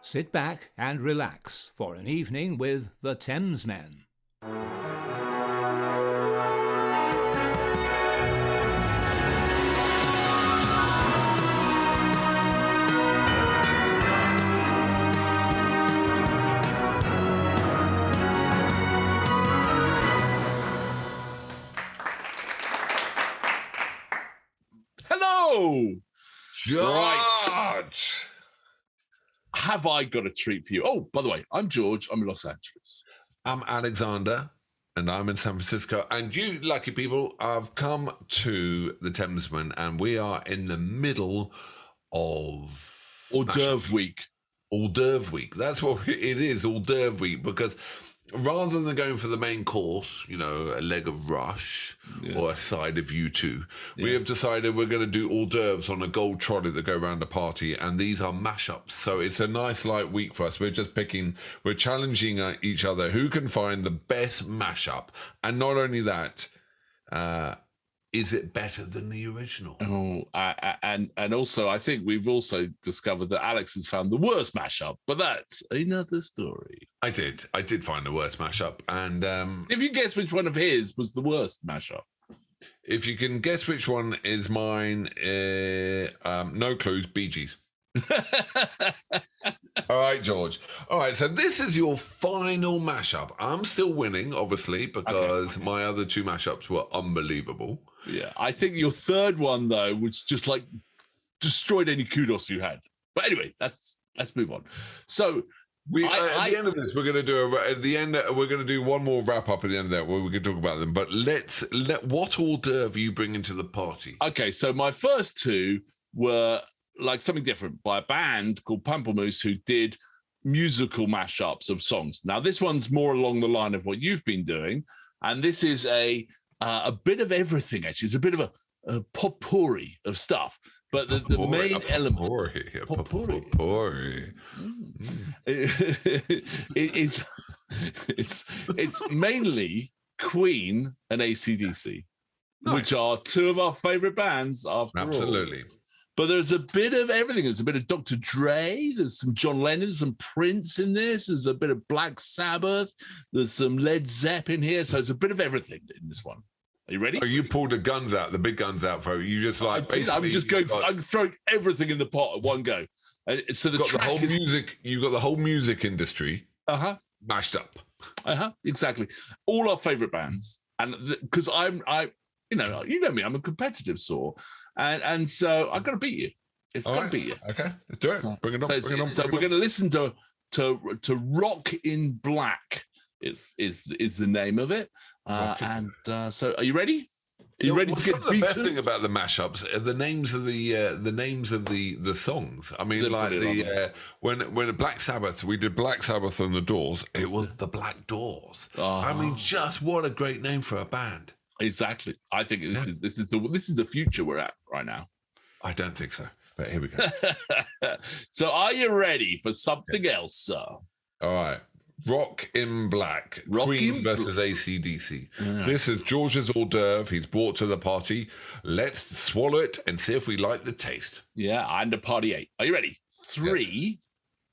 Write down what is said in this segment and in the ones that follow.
Sit back and relax for an evening with the Thamesmen. Hello, George. Right. Have I got a treat for you? Oh, by the way, I'm George. I'm in Los Angeles. I'm Alexander, and I'm in San Francisco. And you, lucky people, have come to the Thamesmen, and we are in the middle of Hors d'oeuvre week. Hors d'oeuvre week. That's what it is, hors d'oeuvre week, because rather than going for the main course, you know, a leg of rush or a side of U2, we have decided we're going to do hors d'oeuvres on a gold trolley that go around a party, and these are mashups. So it's a nice light week for us. We're just we're challenging each other who can find the best mashup. And not only that, is it better than the original? Oh, and also, I think we've also discovered that Alex has found the worst mashup, but that's another story. I did find the worst mashup, and if you guess which one of his was the worst mashup, if you can guess which one is mine, no clues. Bee Gees. All right, George. All right, so this is your final mashup. I'm still winning, obviously, because my other two mashups were unbelievable. Yeah, I think your third one though was just like destroyed any kudos you had. But anyway, let's move on. So at the end of this, we're going to do one more wrap up at the end of that where we can talk about them. But what hors d'oeuvre you bring into the party? Okay, so my first two were like something different by a band called Pamplemousse who did musical mashups of songs. Now this one's more along the line of what you've been doing, and this is a bit of everything. Actually, it's a bit of a potpourri of stuff. But the main element, potpourri. It's mainly Queen and AC/DC, which are two of our favorite bands after all. Absolutely. But there's a bit of everything. There's a bit of Dr. Dre. There's some John Lennon, some Prince in this. There's a bit of Black Sabbath. There's some Led Zeppelin here. So it's a bit of everything in this one. Are you ready? Oh, you pulled the big guns out for you. Just like I'm throwing everything in the pot at one go. And so you've got the whole music industry mashed up. Exactly. All our favorite bands, and because you know me, I'm a competitive sort. And so I've got to beat you. It's got to beat you. Okay, let's do it. Bring it on. So we're going to listen to Rock in Black. Is the name of it. So are you ready? Are you ready to get beaten? The best thing about the mashups are the names of the songs. I mean, when Black Sabbath, we did Black Sabbath and the Doors. It was the Black Doors. I mean, just what a great name for a band. Exactly. I think this is the future we're at right now. I don't think so, but here we go. So are you ready for something else, sir? All right. Rock in Black, Queen versus AC/DC. This is George's hors d'oeuvre he's brought to the party. Let's swallow it and see if we like the taste. Yeah, and a party 8. Are you ready? 3,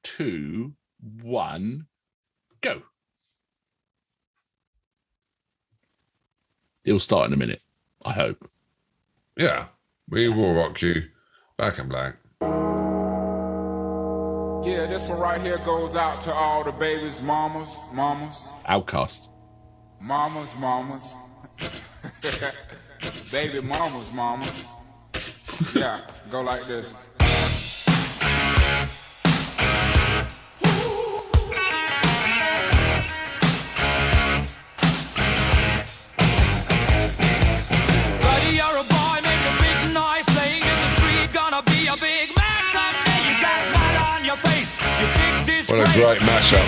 2, 1, go. It'll start in a minute, I hope. Yeah, we will rock you back in black. Yeah, this one right here goes out to all the babies, mamas. Outcast. Mamas. Baby mamas. Yeah, go like this. What a great mashup.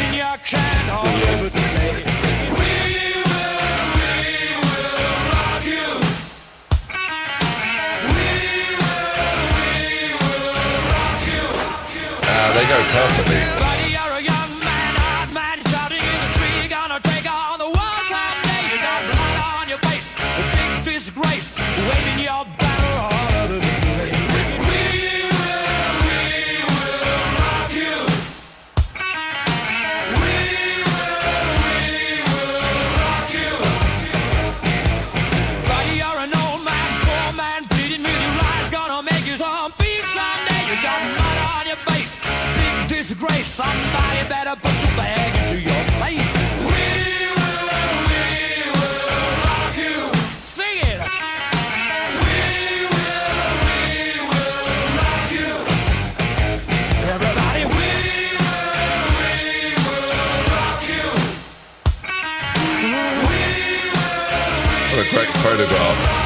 They go perfectly. You're a young man, hard man, shouting in the street, gonna take on the world someday. You got blood on your face, a big disgrace, waving your banner photograph.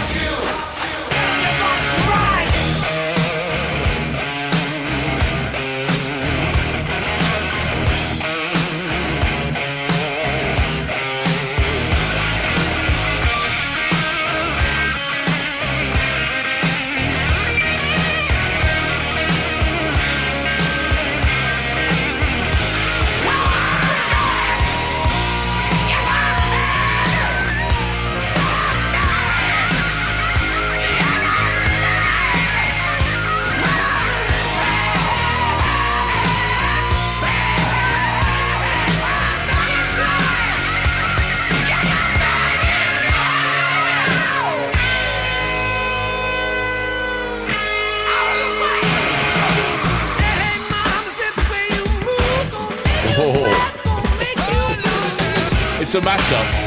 It's a mashup.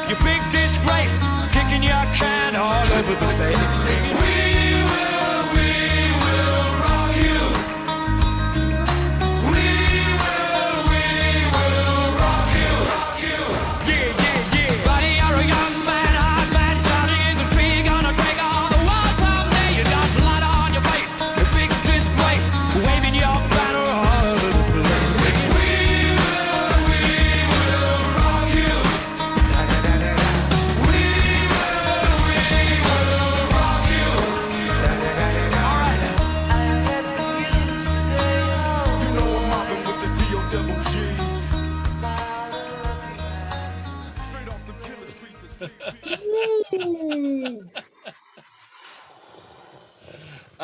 You big disgrace, kicking your can all over the place. Singing, we will rock you. We will rock you. Yeah, yeah, yeah. Buddy, you're a young man, hard man, shouting in the street, gonna break all the walls someday. You got blood on your face, you big disgrace, waving your banner all over the place. Singing, we will rock you.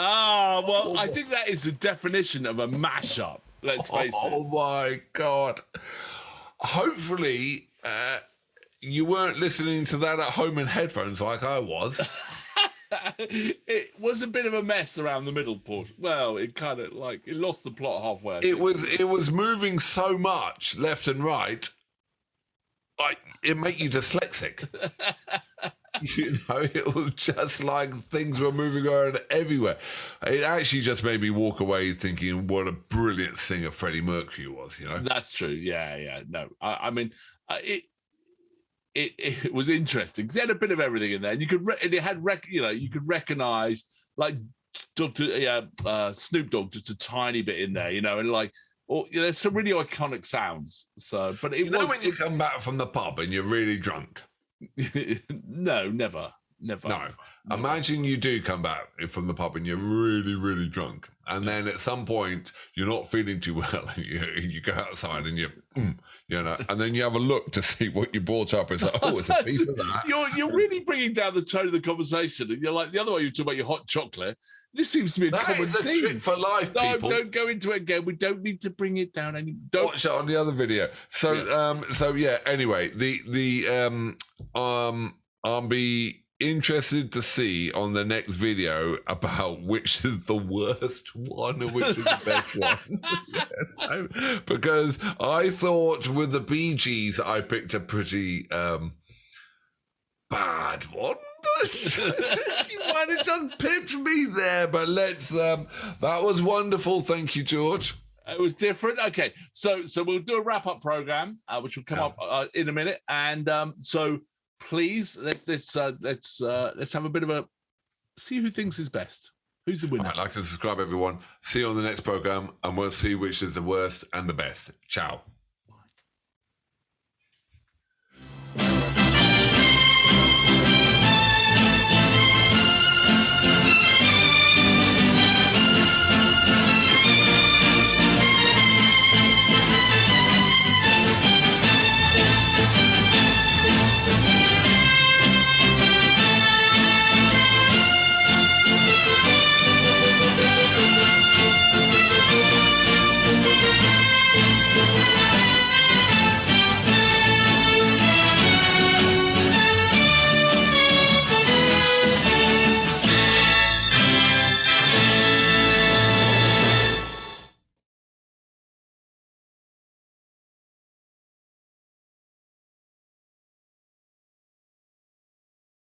Ah, well, I think that is the definition of a mashup. Let's face Oh it. my God. Hopefully, you weren't listening to that at home in headphones like I was. It was a bit of a mess around the middle portion. Well, it kind of like it lost the plot halfway. I think. It was moving so much left and right, like it made you dyslexic. You know, it was just like things were moving around everywhere. It actually just made me walk away thinking what a brilliant singer Freddie Mercury was, you know? That's true. Yeah. No, I mean, it was interesting because it had a bit of everything in there, and you could you could recognize like Snoop Dogg just a tiny bit in there, you know, and like. Or there's some really iconic sounds. So, but it was when you come back from the pub and you're really drunk. No, never. No. Imagine you do come back from the pub and you're really, really drunk. And then at some point, you're not feeling too well. And you go outside and you know, and then you have a look to see what you brought up. It's like, oh, it's a piece of that. You're really bringing down the tone of the conversation. And you're like, the other way you talk about your hot chocolate. This seems to be a common thing. That is a trick for life, people. Don't go into it again. We don't need to bring it down anymore. Watch it on the other video. So, anyway, I'll be interested to see on the next video about which is the worst one and which is the best one. Because I thought with the Bee Gees, I picked a pretty bad one. You might have just pipped me there, but let's. That was wonderful. Thank you, George. It was different. Okay, so we'll do a wrap-up program, which will come up in a minute, and so please let's have a bit of a see who thinks is best. Who's the winner? I'd like to subscribe, everyone. See you on the next program, and we'll see which is the worst and the best. Ciao.